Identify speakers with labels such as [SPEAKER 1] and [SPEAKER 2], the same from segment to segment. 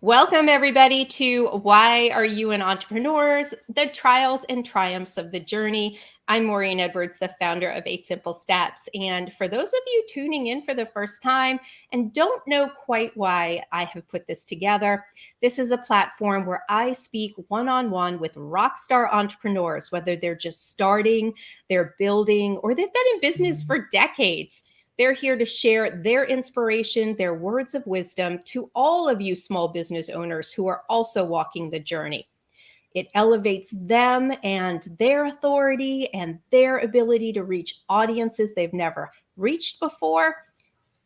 [SPEAKER 1] Welcome, everybody, to Why Are You an Entrepreneurs? The Trials and Triumphs of the Journey. I'm Maureen Edwards, the founder of 8 Simple Steps. And for those of you tuning in for the first time and don't know quite why I have put this together, this is a platform where I speak one-on-one with rock star entrepreneurs, whether they're just starting, they're building, or they've been in business for decades. They're here to share their inspiration, their words of wisdom to all of you small business owners who are also walking the journey. It elevates them and their authority and their ability to reach audiences they've never reached before.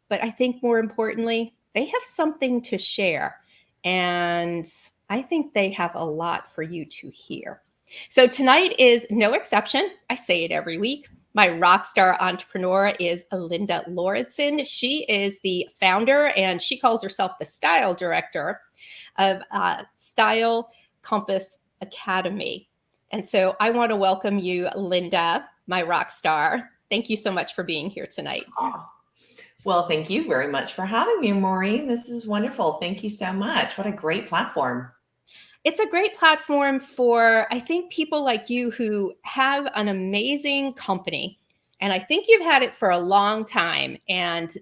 [SPEAKER 1] But I think more importantly, they have something to share. And I think they have a lot for you to hear. So tonight is no exception. I say it every week. My rock star entrepreneur is Linda Lauridsen. She is the founder and she calls herself the style director of Style Compass Academy. And so I want to welcome you, Linda, my rock star. Thank you so much for being here tonight.
[SPEAKER 2] Oh, well, thank you very much for having me, Maureen. This is wonderful. Thank you so much. What a great platform.
[SPEAKER 1] It's a great platform for, I think, people like you who have an amazing company. And I think you've had it for a long time. And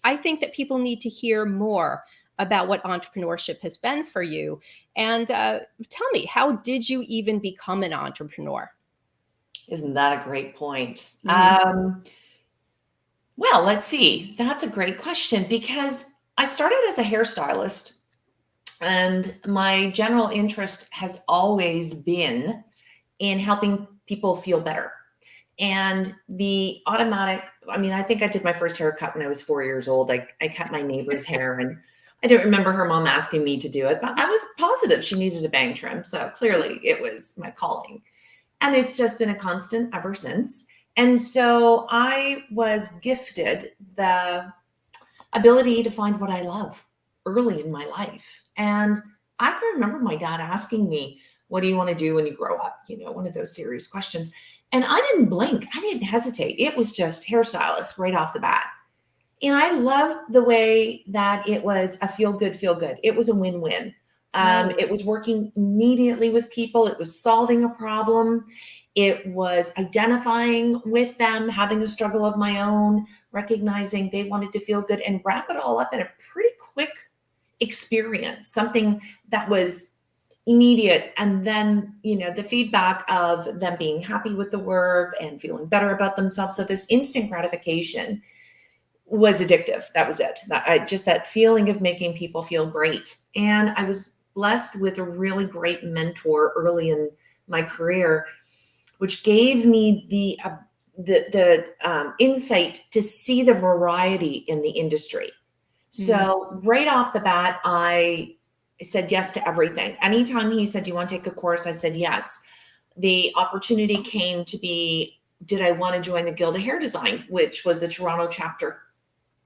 [SPEAKER 1] I think that people need to hear more about what entrepreneurship has been for you. And tell me, how did you even become an entrepreneur?
[SPEAKER 2] Isn't that a great point?
[SPEAKER 1] Mm.
[SPEAKER 2] Well, let's see. That's a great question because I started as a hairstylist and my general interest has always been in helping people feel better. And the automatic, I think I did my first haircut when I was 4 years old. I cut my neighbor's hair and I don't remember her mom asking me to do it, but I was positive she needed a bang trim. So clearly it was my calling. And it's just been a constant ever since. And so I was gifted the ability to find what I love early in my life. And I can remember my dad asking me, what do you want to do when you grow up? One of those serious questions. And I didn't blink. I didn't hesitate. It was just hairstylist right off the bat. And I loved the way that it was a feel good. It was a win-win. It was working immediately with people. It was solving a problem. It was identifying with them, having a struggle of my own, recognizing they wanted to feel good and wrap it all up in a pretty quick experience, something that was immediate. And then, the feedback of them being happy with the work and feeling better about themselves. So this instant gratification was addictive. That was it. Just that feeling of making people feel great. And I was blessed with a really great mentor early in my career, which gave me the insight to see the variety in the industry. So right off the bat, I said yes to everything. Anytime he said, do you want to take a course? I said yes. The opportunity came to be, did I want to join the Guild of Hair Design, which was a Toronto chapter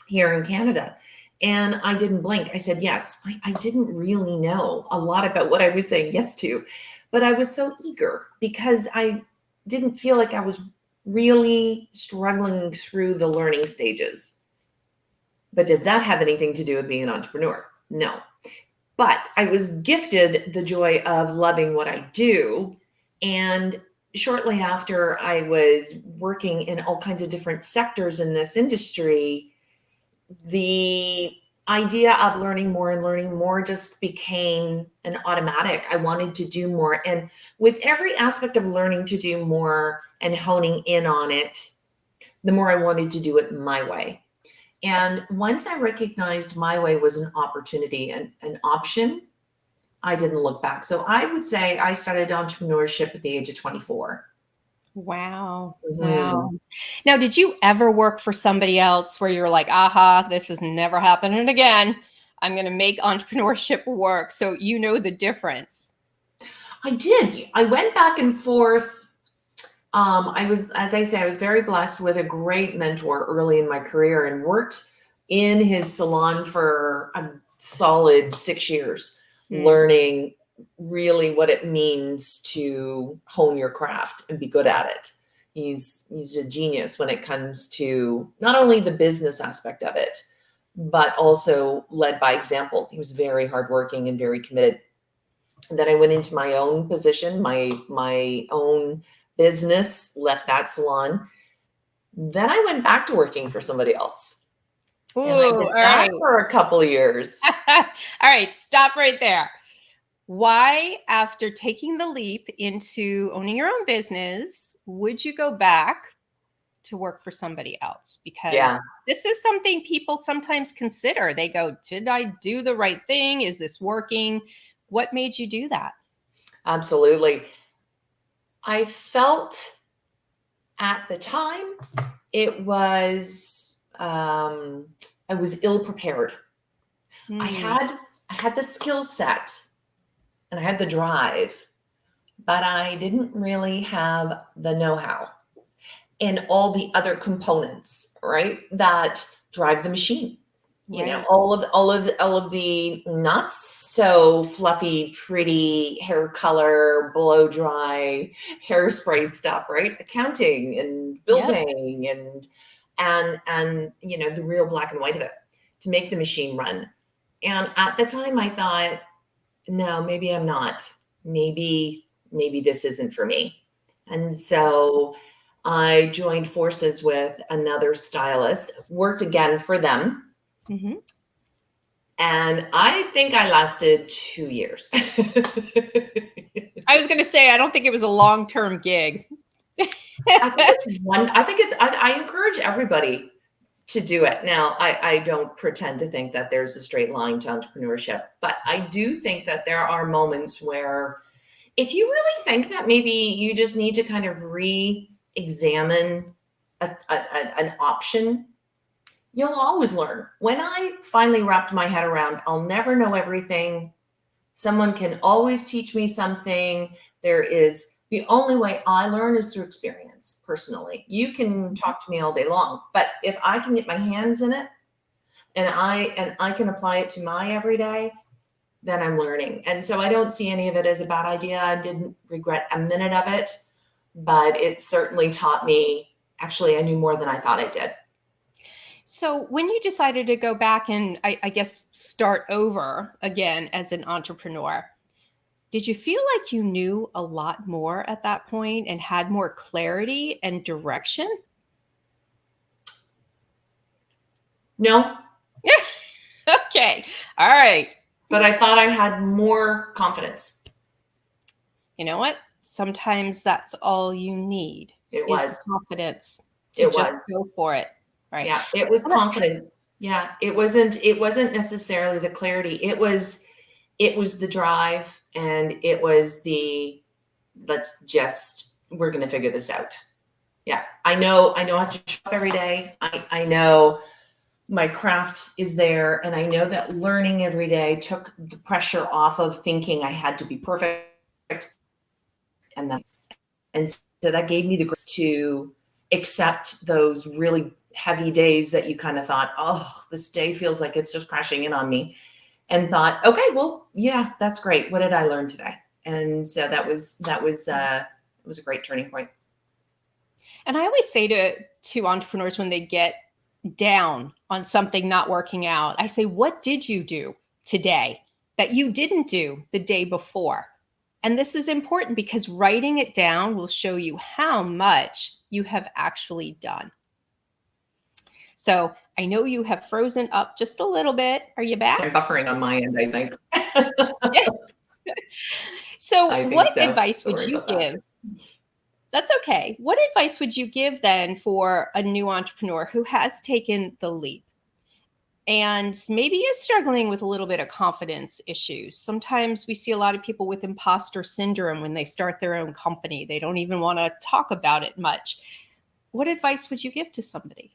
[SPEAKER 2] here in Canada? And I didn't blink. I said yes. I didn't really know a lot about what I was saying yes to, but I was so eager because I didn't feel like I was really struggling through the learning stages. But does that have anything to do with being an entrepreneur? No. But I was gifted the joy of loving what I do. And shortly after, I was working in all kinds of different sectors in this industry. The idea of learning more and learning more just became an automatic. I wanted to do more. And with every aspect of learning to do more and honing in on it, the more I wanted to do it my way. And once I recognized my way was an opportunity and an option, I didn't look back. So I would say I started entrepreneurship at the age of 24.
[SPEAKER 1] Wow.
[SPEAKER 2] Mhm.
[SPEAKER 1] Wow. Now, did you ever work for somebody else where you're like, aha, this is never happening again. I'm going to make entrepreneurship work. So you know the difference.
[SPEAKER 2] I did. I went back and forth. As I say, I was very blessed with a great mentor early in my career and worked in his salon for a solid 6 years, learning really what it means to hone your craft and be good at it. He's a genius when it comes to not only the business aspect of it, but also led by example. He was very hardworking and very committed. And then I went into my own position, my own business, left that salon. Then I went back to working for somebody else.
[SPEAKER 1] Ooh,
[SPEAKER 2] And I
[SPEAKER 1] all
[SPEAKER 2] did that
[SPEAKER 1] right.
[SPEAKER 2] for a couple of years.
[SPEAKER 1] All right, stop right there. Why, after taking the leap into owning your own business, would you go back to work for somebody else?
[SPEAKER 2] Yeah,
[SPEAKER 1] Because this is something people sometimes consider. They go, did I do the right thing? Is this working? What made you do that?
[SPEAKER 2] absolutely. I felt at the time it was I was ill prepared. I
[SPEAKER 1] Hmm.
[SPEAKER 2] had I had the skill set and I had the drive, but I didn't really have the know-how and all the other components, right? That drive the machine. You know,
[SPEAKER 1] Right.
[SPEAKER 2] all of the not so fluffy, pretty hair color, blow dry, hairspray stuff, right? Accounting and bill
[SPEAKER 1] Yep.
[SPEAKER 2] paying and you know, the real black and white of it to make the machine run. And at the time I thought, no, maybe I'm not. Maybe this isn't for me. And so I joined forces with another stylist, worked again for them,
[SPEAKER 1] Hmm.
[SPEAKER 2] and I think I lasted 2 years.
[SPEAKER 1] I was going to say, I don't think it was a long term gig.
[SPEAKER 2] I think I encourage everybody to do it. Now, I don't pretend to think that there's a straight line to entrepreneurship, but I do think that there are moments where if you really think that maybe you just need to kind of re-examine an option, you'll always learn. When I finally wrapped my head around, I'll never know everything. Someone can always teach me something. There is the only way I learn is through experience personally. You can talk to me all day long, but if I can get my hands in it and I can apply it to my everyday, then I'm learning. And so I don't see any of it as a bad idea. I didn't regret a minute of it, but it certainly taught me actually I knew more than I thought I did.
[SPEAKER 1] So, when you decided to go back and I guess start over again as an entrepreneur, did you feel like you knew a lot more at that point and had more clarity and direction?
[SPEAKER 2] No,
[SPEAKER 1] Okay. All right.
[SPEAKER 2] but I thought I had more confidence.
[SPEAKER 1] You know what? Sometimes that's all you need
[SPEAKER 2] It
[SPEAKER 1] is the
[SPEAKER 2] was.
[SPEAKER 1] confidence to
[SPEAKER 2] It
[SPEAKER 1] just
[SPEAKER 2] was.
[SPEAKER 1] go for it. Right.
[SPEAKER 2] Yeah, it was confidence. Yeah, it wasn't necessarily the clarity. It was the drive and it was the we're going to figure this out. Yeah. I know how to show up every day. I know my craft is there and I know that learning every day took the pressure off of thinking I had to be perfect and then and so that gave me the grace to accept those really heavy days that you kind of thought, oh, this day feels like it's just crashing in on me, and thought, okay, well, yeah, that's great. What did I learn today? And so it was a great turning point.
[SPEAKER 1] And I always say to entrepreneurs when they get down on something not working out, I say, "What did you do today that you didn't do the day before?" And this is important because writing it down will show you how much you have actually done. So, I know you have frozen up just a little bit. Are you
[SPEAKER 2] So
[SPEAKER 1] back?
[SPEAKER 2] I'm buffering on my end, I think.
[SPEAKER 1] So,
[SPEAKER 2] I
[SPEAKER 1] what
[SPEAKER 2] think so.
[SPEAKER 1] advice would
[SPEAKER 2] Sorry
[SPEAKER 1] you
[SPEAKER 2] about that.
[SPEAKER 1] give? That's okay. What advice would you give then for a new entrepreneur who has taken the leap and maybe is struggling with a little bit of confidence issues? Sometimes we see a lot of people with imposter syndrome when they start their own company. They don't even want to talk about it much. What advice would you give to somebody?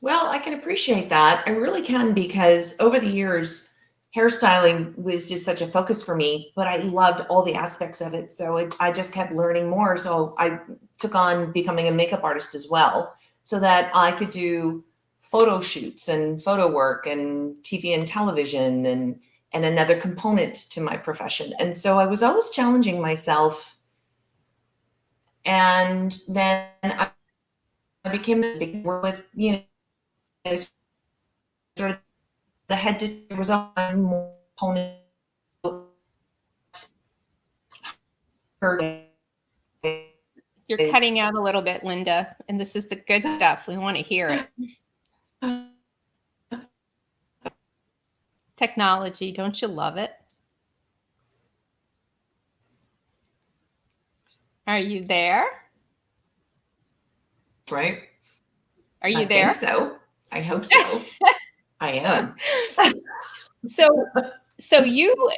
[SPEAKER 2] Well, I can appreciate that. I really can because over the years, hairstyling was just such a focus for me, but I loved all the aspects of it. So I just kept learning more. So I took on becoming a makeup artist as well so that I could do photo shoots and photo work and TV and television and another component to my profession. And so I was always challenging myself. And then I became a big with, sort of the head teacher was on more component her
[SPEAKER 1] You're cutting out a little bit, Linda, and this is the good stuff. We want to hear it. Technology, don't you love it? Are you there?
[SPEAKER 2] right?
[SPEAKER 1] Are you
[SPEAKER 2] I
[SPEAKER 1] there?
[SPEAKER 2] think so. I hope so. I am.
[SPEAKER 1] So you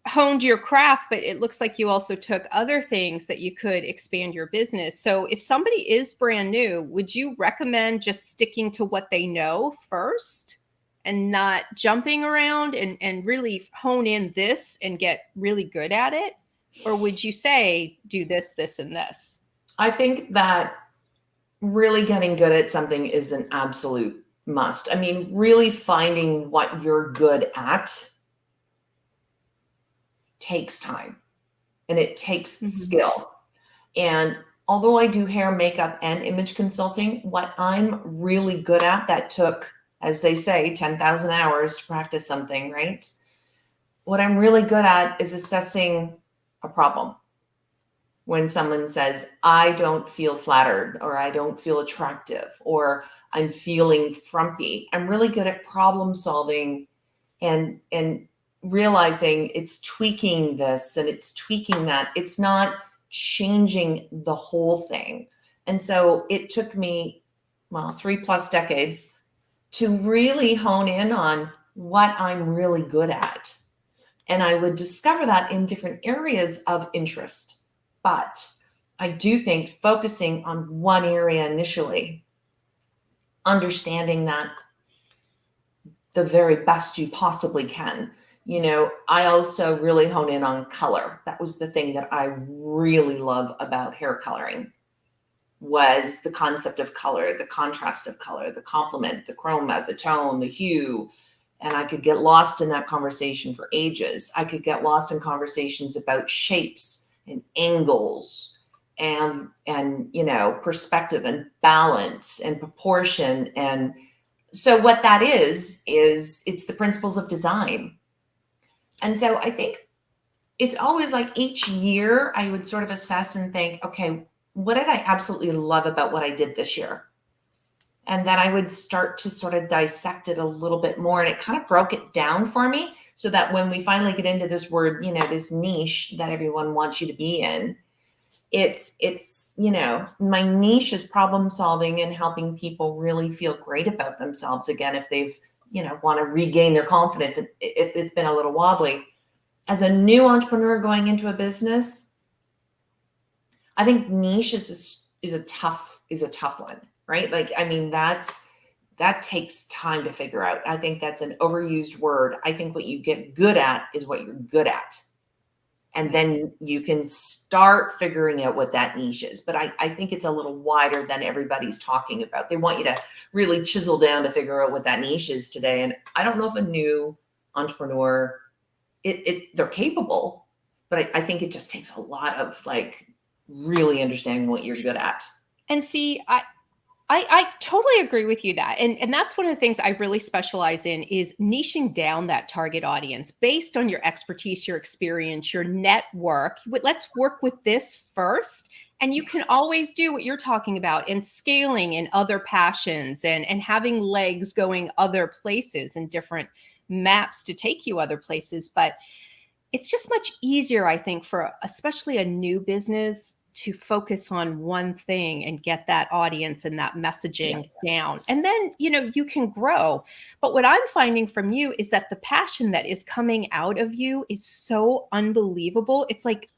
[SPEAKER 1] honed your craft, but it looks like you also took other things that you could expand your business. So if somebody is brand new, would you recommend just sticking to what they know first and not jumping around and really hone in this and get really good at it? Or would you say do this, this, and this?
[SPEAKER 2] I think that really getting good at something is an absolute must. I mean, really finding what you're good at takes time and it takes skill. And although I do hair, makeup, and image consulting, what I'm really good at that took, as they say, 10,000 hours to practice something, right? What I'm really good at is assessing a problem. When someone says, I don't feel flattered, or I don't feel attractive, or I'm feeling frumpy, I'm really good at problem solving and realizing it's tweaking this and it's tweaking that. It's not changing the whole thing. And so it took me, well, 3+ decades to really hone in on what I'm really good at. And I would discover that in different areas of interest. But I do think focusing on one area initially, understanding that the very best you possibly can. I also really hone in on color. That was the thing that I really love about hair coloring was the concept of color, the contrast of color, the complement, the chroma, the tone, the hue. And I could get lost in that conversation for ages. I could get lost in conversations about shapes and angles and perspective and balance and proportion. And so what that is it's the principles of design. And so I think it's always like each year I would sort of assess and think, okay, what did I absolutely love about what I did this year? And then I would start to sort of dissect it a little bit more. And it kind of broke it down for me so that when we finally get into this word, this niche that everyone wants you to be in, it's my niche is problem solving and helping people really feel great about themselves again if they've want to regain their confidence if it's been a little wobbly. As a new entrepreneur going into a business, I think niche is a tough one, right? Like, I mean, that takes time to figure out. I think that's an overused word. I think what you get good at is what you're good at. And then you can start figuring out what that niche is. But I think it's a little wider than everybody's talking about. They want you to really chisel down to figure out what that niche is today. And I don't know if a new entrepreneur, they're capable, but I think it just takes a lot of really understanding what you're good at.
[SPEAKER 1] And see, I totally agree with you that. And that's one of the things I really specialize in is niching down that target audience based on your expertise, your experience, your network. Let's work with this first. And you can always do what you're talking about in scaling in other passions and having legs going other places and different maps to take you other places. But it's just much easier, I think, for especially a new business to focus on one thing and get that audience and that messaging down. And then, you can grow. But what I'm finding from you is that the passion that is coming out of you is so unbelievable. It's like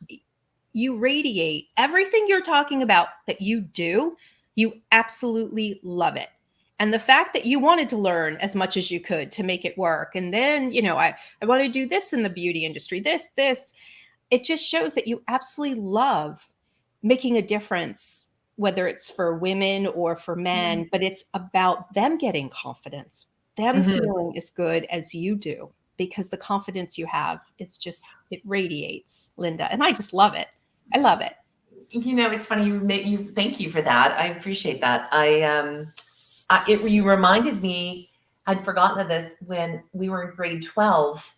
[SPEAKER 1] you radiate everything you're talking about that you do. You absolutely love it. And the fact that you wanted to learn as much as you could to make it work. And then, I want to do this in the beauty industry, this, it just shows that you absolutely love making a difference, whether it's for women or for men, but it's about them getting confidence, them feeling as good as you do, because the confidence you have is just, it radiates, Linda. And I just love it. I love it.
[SPEAKER 2] It's funny. Thank you for that. I appreciate that. You reminded me I'd forgotten of this when we were in grade 12,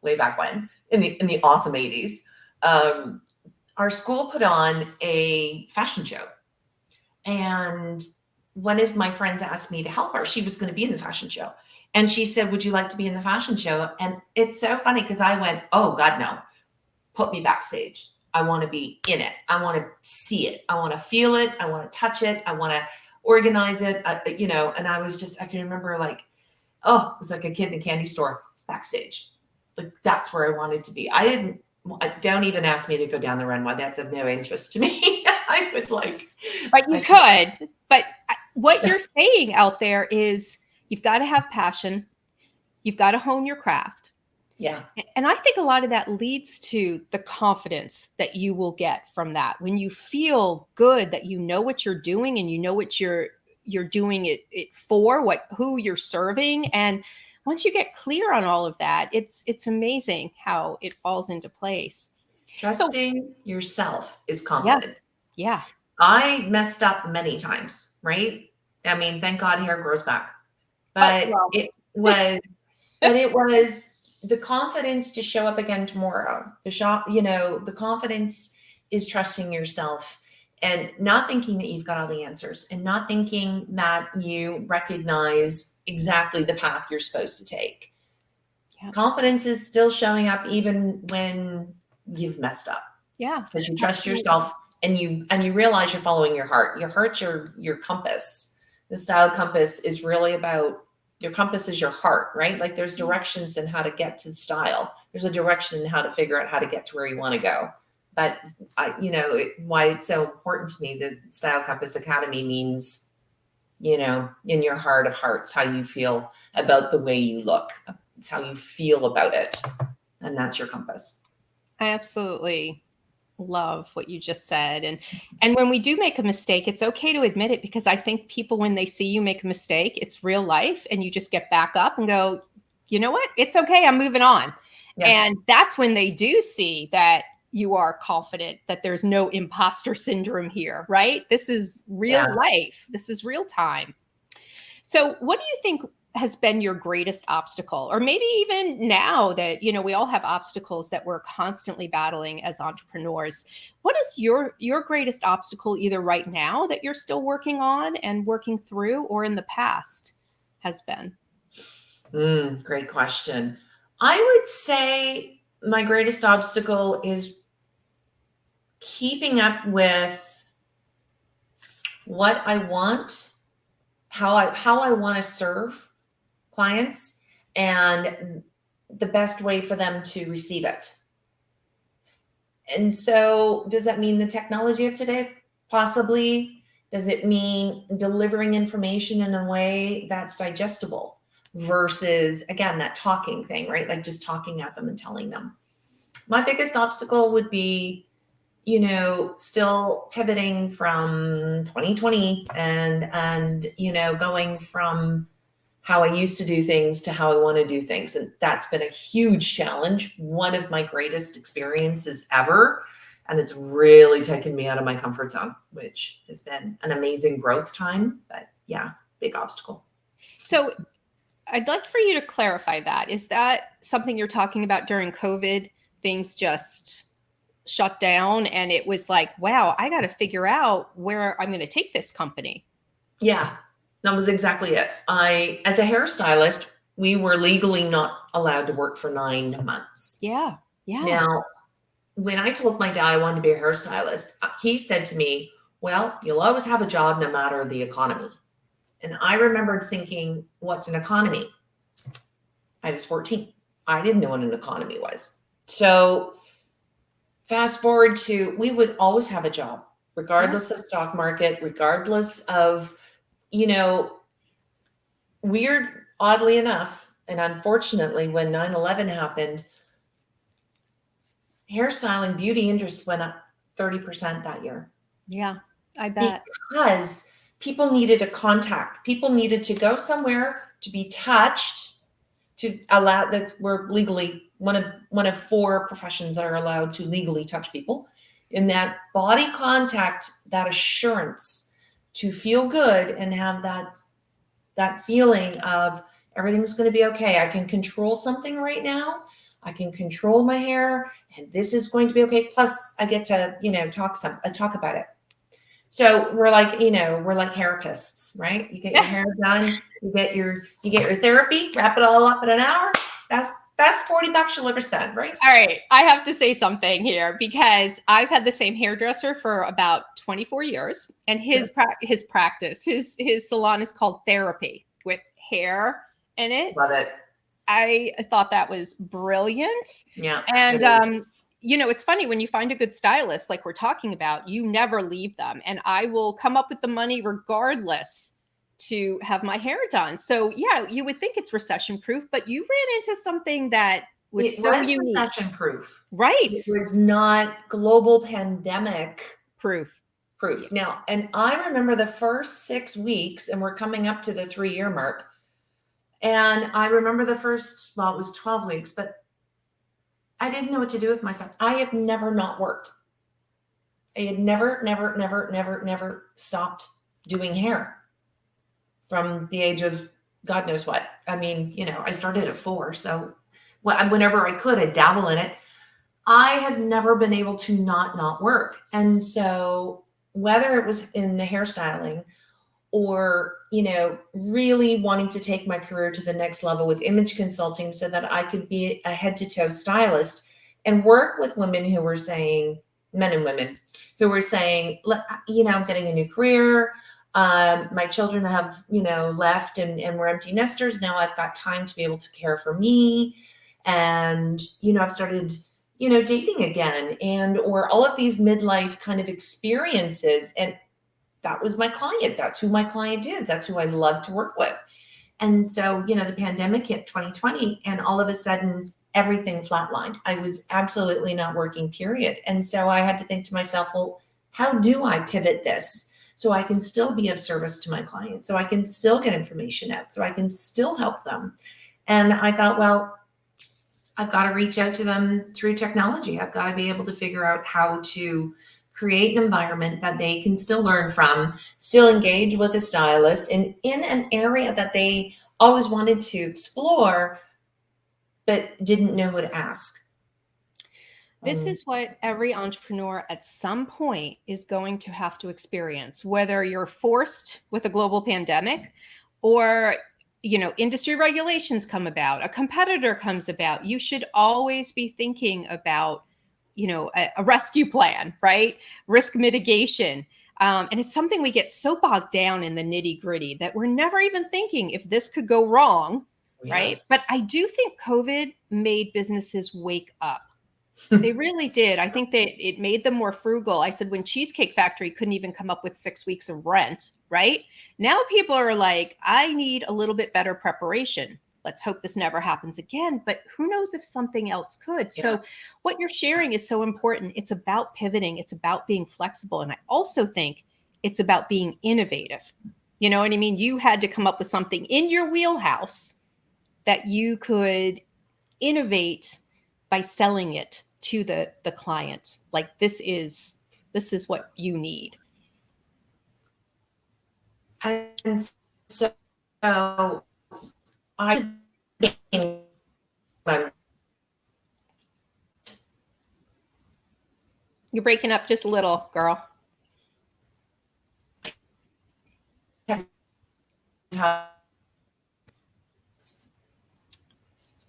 [SPEAKER 2] way back when, in the awesome 80s. Um, our school put on a fashion show. And one of my friends asked me to help her. She was going to be in the fashion show. And she said, "Would you like to be in the fashion show?" And it's so funny because I went, "Oh, God, no. Put me backstage. I want to be in it. I want to see it. I want to feel it. I want to touch it. I want to organize it." And I was just, I can remember like, oh, it was like a kid in a candy store backstage. Like that's where I wanted to be. Don't even ask me to go down the runway. That's of no interest to me. I was like,
[SPEAKER 1] But you could. But what you're saying out there is you've got to have passion. You've got to hone your craft.
[SPEAKER 2] yeah,
[SPEAKER 1] And I think a lot of that leads to the confidence that you will get from that. When you feel good that you know what you're doing and you know what you're doing it for, who you're serving. And once you get clear on all of that, it's amazing how it falls into place. So
[SPEAKER 2] trusting yourself is
[SPEAKER 1] yeah,
[SPEAKER 2] confidence.
[SPEAKER 1] yeah.
[SPEAKER 2] I messed up many times, right? I mean, thank God hair grows back.
[SPEAKER 1] Oh
[SPEAKER 2] But
[SPEAKER 1] well.
[SPEAKER 2] it was the confidence to show up again tomorrow. The confidence is trusting yourself and not thinking that you've got all the answers and not thinking that you recognize exactly the path you're supposed to take.
[SPEAKER 1] Yeah.
[SPEAKER 2] Confidence is still showing up even when you've messed up
[SPEAKER 1] Yeah.
[SPEAKER 2] because you trust
[SPEAKER 1] Absolutely.
[SPEAKER 2] yourself and you realize you're following your heart. Your heart's your compass. The style compass is really about your compass is your heart, right? Like there's directions in how to get to the style. There's a direction in how to figure out how to get to where you want to go. But why it's so important to me, the Style Compass Academy means, in your heart of hearts, how you feel about the way you look. It's how you feel about it. And that's your compass.
[SPEAKER 1] I absolutely love what you just said. And when we do make a mistake, it's okay to admit it, because I think people, when they see you make a mistake, it's real life and you just get back up and go, you know what? It's okay. I'm moving on.
[SPEAKER 2] Yeah.
[SPEAKER 1] And that's when they do see that you are confident, that there's no imposter syndrome here, right? This is real
[SPEAKER 2] Yeah.
[SPEAKER 1] life. This is real time. So, what do you think has been your greatest obstacle? Or maybe even now that, we all have obstacles that we're constantly battling as entrepreneurs. What is your greatest obstacle, either right now that you're still working on and working through, or in the past has been?
[SPEAKER 2] Great question. I would say my greatest obstacle is keeping up with what I want, how I want to serve clients, and the best way for them to receive it. And so, does that mean the technology of today? Possibly. Does it mean delivering information in a way that's digestible versus, again, that talking thing, right? Like just talking at them and telling them. My biggest obstacle would be, still pivoting from 2020 and going from how I used to do things to how I want to do things. And that's been a huge challenge, one of my greatest experiences ever. And it's really taken me out of my comfort zone, which has been an amazing growth time. But yeah, big obstacle.
[SPEAKER 1] So, I'd like for you to clarify that. Is that something you're talking about during COVID? Things just shut down and it was like, wow, I got to figure out where I'm going to take this company.
[SPEAKER 2] Yeah, that was exactly it. As a hairstylist, we were legally not allowed to work for 9 months.
[SPEAKER 1] Yeah. Yeah.
[SPEAKER 2] Now, when I told my dad I wanted to be a hairstylist, he said to me, "Well, you'll always have a job no matter the economy." And I remembered thinking, what's an economy? I was 14. I didn't know what an economy was. So fast forward to, we would always have a job,
[SPEAKER 1] Yeah.
[SPEAKER 2] regardless of stock market, regardless of, you know, oddly enough, and unfortunately, when 9/11 happened, hairstyling beauty interest went up 30% that year.
[SPEAKER 1] Yeah. I bet.
[SPEAKER 2] Because people needed a contact. People needed to go somewhere to be touched, to allow that we're legally one of four professions that are allowed to legally touch people. In that body contact, that assurance to feel good and have that feeling of Everything's going to be okay. I can control something right now. I can control my hair, and this is going to be okay. Plus, I get to, talk about it. So we're like, we're like therapists, right? You get your hair done, you get your therapy, wrap it all up in an hour. That's best $40 you'll ever spend, right?
[SPEAKER 1] All right, I have to say something here because I've had the same hairdresser for about 24 years, and his practice, his salon is called Therapy with hair in it.
[SPEAKER 2] Love it.
[SPEAKER 1] I thought that was brilliant.
[SPEAKER 2] Yeah.
[SPEAKER 1] And it's funny when you find a good stylist like we're talking about, you never leave them, and I will come up with the money regardless to have my hair done. So yeah, you would think it's recession proof, but you ran into something that was
[SPEAKER 2] It
[SPEAKER 1] so
[SPEAKER 2] was
[SPEAKER 1] unique.
[SPEAKER 2] recession proof.
[SPEAKER 1] Right.
[SPEAKER 2] It was not global pandemic
[SPEAKER 1] Proof.
[SPEAKER 2] proof. Now, and I remember the first 6 weeks, and we're coming up to the 3-year mark. And I remember the first, well, it was 12 weeks, but I didn't know what to do with myself. I have never not worked. I had never, never, never, never, never stopped doing hair from the age of God knows what. I mean, I started at 4. So whenever I could, I'd dabble in it. I have never been able to not work. And so whether it was in the hairstyling or, really wanting to take my career to the next level with image consulting so that I could be a head to toe stylist and work with women who were saying, men and women who were saying, I'm getting a new career. My children have, left and we're empty nesters. Now I've got time to be able to care for me. And, I've started, dating again or all of these midlife kind of experiences. And that was my client. That's who my client is. That's who I love to work with. And so, the pandemic hit 2020 and all of a sudden everything flatlined. I was absolutely not working, period. And so I had to think to myself, well, how do I pivot this so I can still be of service to my clients, so I can still get information out, so I can still help them? And I thought, well, I've got to reach out to them through technology. I've got to be able to figure out how to create an environment that they can still learn from, still engage with a stylist in an area that they always wanted to explore, but didn't know who to ask.
[SPEAKER 1] This is what every entrepreneur at some point is going to have to experience, whether you're forced with a global pandemic or industry regulations come about, a competitor comes about. You should always be thinking about a rescue plan, right? Risk mitigation. And it's something we get so bogged down in the nitty gritty that we're never even thinking if this could go wrong,
[SPEAKER 2] Yeah.
[SPEAKER 1] right? But I do think COVID made businesses wake up. They really did. I think that it made them more frugal. I said when Cheesecake Factory couldn't even come up with 6 weeks of rent, right? Now people are like, I need a little bit better preparation. Let's hope this never happens again. But who knows if something else could?
[SPEAKER 2] Yeah.
[SPEAKER 1] So what you're sharing is so important. It's about pivoting. It's about being flexible. And I also think it's about being innovative. You know what I mean? You had to come up with something in your wheelhouse that you could innovate by selling it to the client. Like this is what you need.
[SPEAKER 2] And so I
[SPEAKER 1] You're breaking up just a little, girl.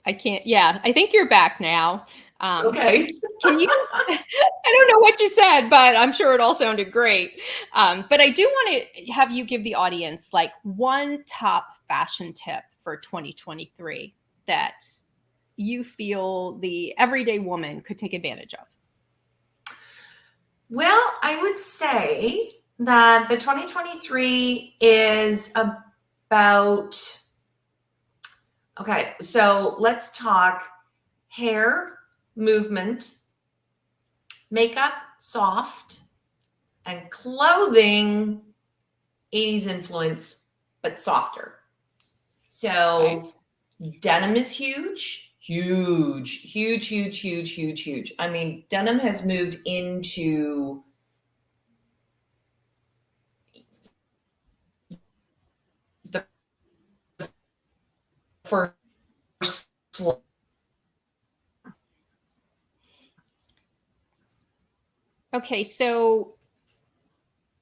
[SPEAKER 1] I can't. Yeah, I think you're back now.
[SPEAKER 2] Okay.
[SPEAKER 1] Can you? I don't know what you said, but I'm sure it all sounded great. But I do want to have you give the audience like one top fashion tip for 2023 that you feel the everyday woman could take advantage of.
[SPEAKER 2] Well, I would say that the 2023 is about, okay, so let's talk hair, movement, makeup, soft, and clothing, 80s influence, but softer. So denim is huge, huge, huge, huge, huge, huge, huge. I mean, denim has moved into the first
[SPEAKER 1] Okay, so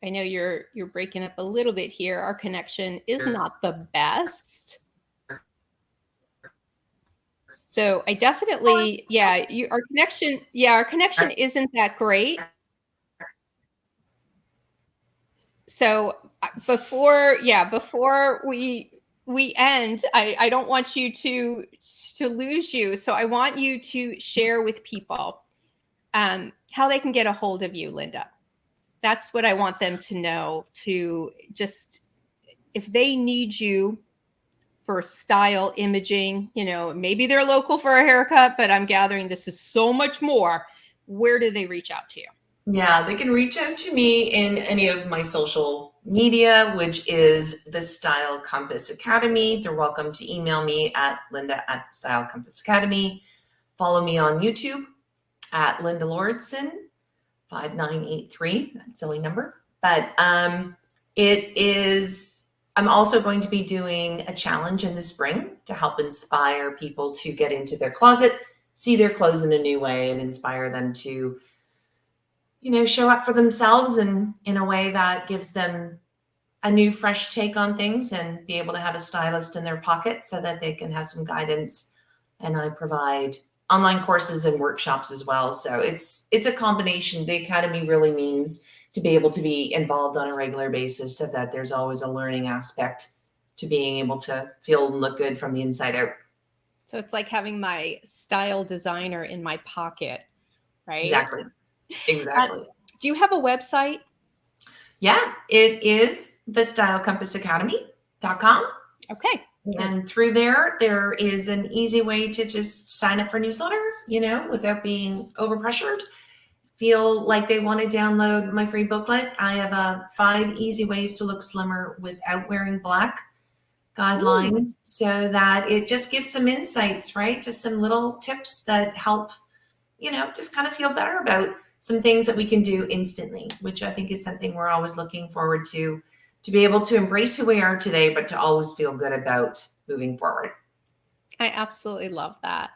[SPEAKER 1] I know you're breaking up a little bit here. Our connection is not the best. So I definitely, yeah, our connection isn't that great. So before we end, I don't want you to lose you. So I want you to share with people how they can get a hold of you, Linda. That's what I want them to know, to just, if they need you for style imaging, you know, maybe they're local for a haircut, but I'm gathering this is so much more. Where do they reach out to you?
[SPEAKER 2] Yeah, they can reach out to me in any of my social media, which is the Style Compass Academy. They're welcome to email me at Linda@Style Compass Academy. Follow me on YouTube at Linda Lauridsen 5983. That silly number. But I'm also going to be doing a challenge in the spring to help inspire people to get into their closet, see their clothes in a new way, and inspire them to, you know, show up for themselves and in a way that gives them a new, fresh take on things, and be able to have a stylist in their pocket so that they can have some guidance. And I provide online courses and workshops as well. So it's a combination. The academy really means to be able to be involved on a regular basis so that there's always a learning aspect to being able to feel and look good from the inside out.
[SPEAKER 1] So it's like having my style designer in my pocket, right?
[SPEAKER 2] Exactly. Exactly.
[SPEAKER 1] Do you have a website?
[SPEAKER 2] Yeah, it is thestylecompassacademy.com.
[SPEAKER 1] Okay.
[SPEAKER 2] And through there is an easy way to just sign up for newsletter, you know, without being overpressured. Feel like they want to download my free booklet. I have 5 easy ways to look slimmer without wearing black guidelines, so that it just gives some insights, right? Just some little tips that help, you know, just kind of feel better about some things that we can do instantly, which I think is something we're always looking forward to be able to embrace who we are today, but to always feel good about moving forward.
[SPEAKER 1] I absolutely love that.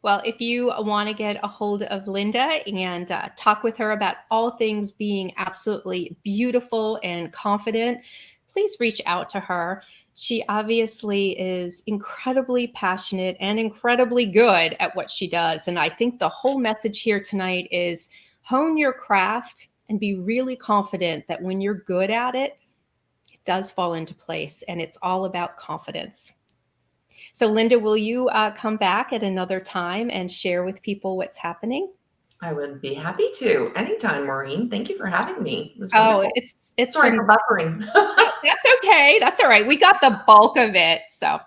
[SPEAKER 1] Well, if you want to get a hold of Linda and talk with her about all things being absolutely beautiful and confident, please reach out to her. She obviously is incredibly passionate and incredibly good at what she does. And I think the whole message here tonight is hone your craft and be really confident that when you're good at it, it does fall into place. And it's all about confidence. So, Linda, will you come back at another time and share with people what's happening?
[SPEAKER 2] I would be happy to anytime, Maureen. Thank you for having me. It was
[SPEAKER 1] Oh,
[SPEAKER 2] wonderful.
[SPEAKER 1] it's
[SPEAKER 2] Sorry
[SPEAKER 1] been,
[SPEAKER 2] for buffering.
[SPEAKER 1] that's okay. That's all right. We got the bulk of it. So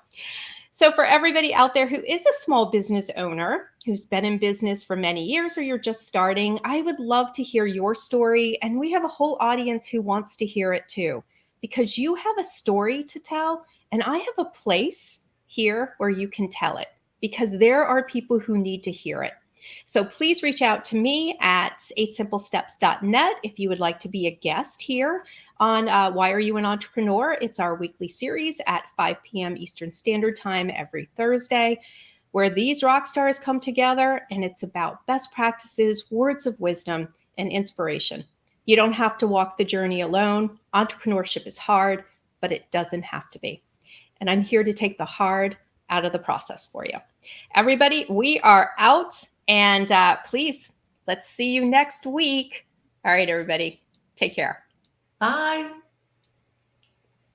[SPEAKER 1] for everybody out there who is a small business owner, who's been in business for many years, or you're just starting, I would love to hear your story. And we have a whole audience who wants to hear it too, because you have a story to tell, and I have a place here where you can tell it, because there are people who need to hear it. So please reach out to me at 8simplesteps.net if you would like to be a guest here on Why Are You an Entrepreneur? It's our weekly series at 5 p.m. Eastern Standard Time every Thursday, where these rock stars come together, and it's about best practices, words of wisdom, and inspiration. You don't have to walk the journey alone. Entrepreneurship is hard, but it doesn't have to be. And I'm here to take the hard out of the process for you. Everybody, we are out, and please, let's see you next week. All right, everybody, take care.
[SPEAKER 2] Bye.